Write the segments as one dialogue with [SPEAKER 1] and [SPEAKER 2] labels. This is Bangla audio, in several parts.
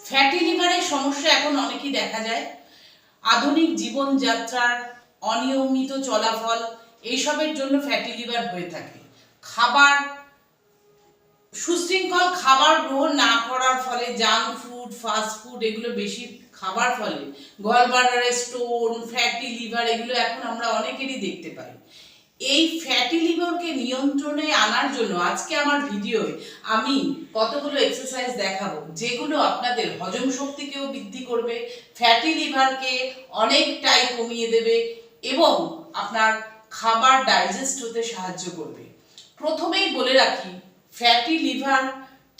[SPEAKER 1] ফ্যাটি লিভারের সমস্যা এখন অনেকই দেখা যায়। আধুনিক জীবনযাত্রার অনিয়মিত চলাফল এইসবের জন্য ফ্যাটি লিভার হয়ে থাকে। সুশৃঙ্খল খাবার গ্রহণ না করার ফলে, জাঙ্ক ফুড, ফাস্ট ফুড এগুলো বেশি খাবার ফলে গলব্লাডারে স্টোন, ফ্যাটি লিভার এগুলো এখন আমরা অনেকেরই দেখতে পাই। এই ফ্যাটি লিভারকে নিয়ন্ত্রণে আনার জন্য আজকে আমার ভিডিওয় আমি কতগুলো এক্সারসাইজ দেখাবো, যেগুলো আপনাদের হজম শক্তিকেও বৃদ্ধি করবে, ফ্যাটি লিভারকে অনেকটাই কমিয়ে দেবে এবং আপনার খাবার ডাইজেস্ট হতে সাহায্য করবে। প্রথমেই বলে রাখি, ফ্যাটি লিভার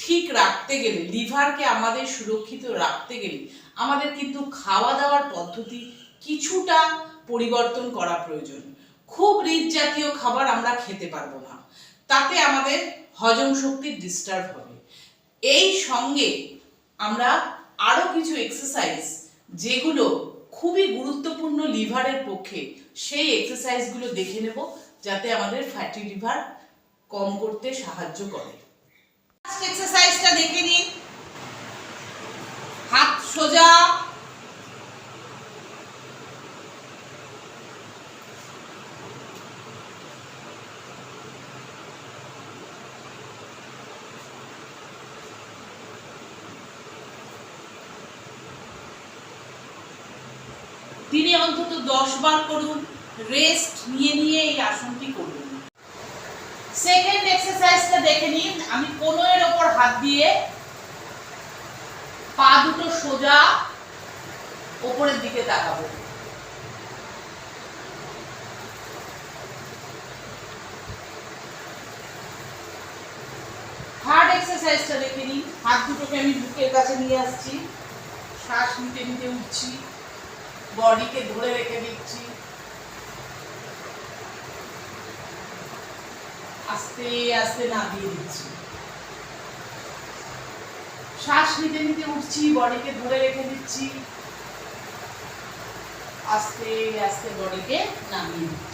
[SPEAKER 1] ঠিক রাখতে গেলে, লিভারকে আমাদের সুরক্ষিত রাখতে গেলে আমাদের কিন্তু খাওয়া দাওয়ার পদ্ধতি কিছুটা পরিবর্তন করা প্রয়োজন। খুব রিচ জাতীয় খাবার আমরা খেতে পারবো না, তাতে আমাদের হজম শক্তি ডিস্টার্ব হবে। এই সঙ্গে আমরা আরো কিছু এক্সারসাইজ যেগুলো খুবই গুরুত্বপূর্ণ লিভারের পক্ষে, সেই এক্সারসাইজগুলো দেখে নেব, যাতে আমাদের ফ্যাটি লিভার কম করতে সাহায্য করে। ফার্স্ট এক্সারসাইজটা দেখে নিন। হাত সোজা, দিনে অন্তত 10 বার করুন। রেস্ট নিয়ে নিয়ে এই আসনটি করুন। সেকেন্ড এক্সারসাইজটা দেখে নিন। আমি কোণের ওপর হাত দিয়ে পা দুটো সোজা ওপরের দিকে তাকাবো। থার্ড এক্সারসাইজটা দেখে নিন। হাত দুটোকে আমি বুকের কাছে নিয়ে আসছি, শ্বাস নিতে নিতে উঠছি, বডিকে ধরে রেখে দিচ্ছি, আস্তে আস্তে নামিয়ে দিচ্ছি। শ্বাস নিতে নিতে উঠছি, বডিকে ধরে রেখে দিচ্ছি, আস্তে আস্তে বডিকে নামিয়ে দিচ্ছি।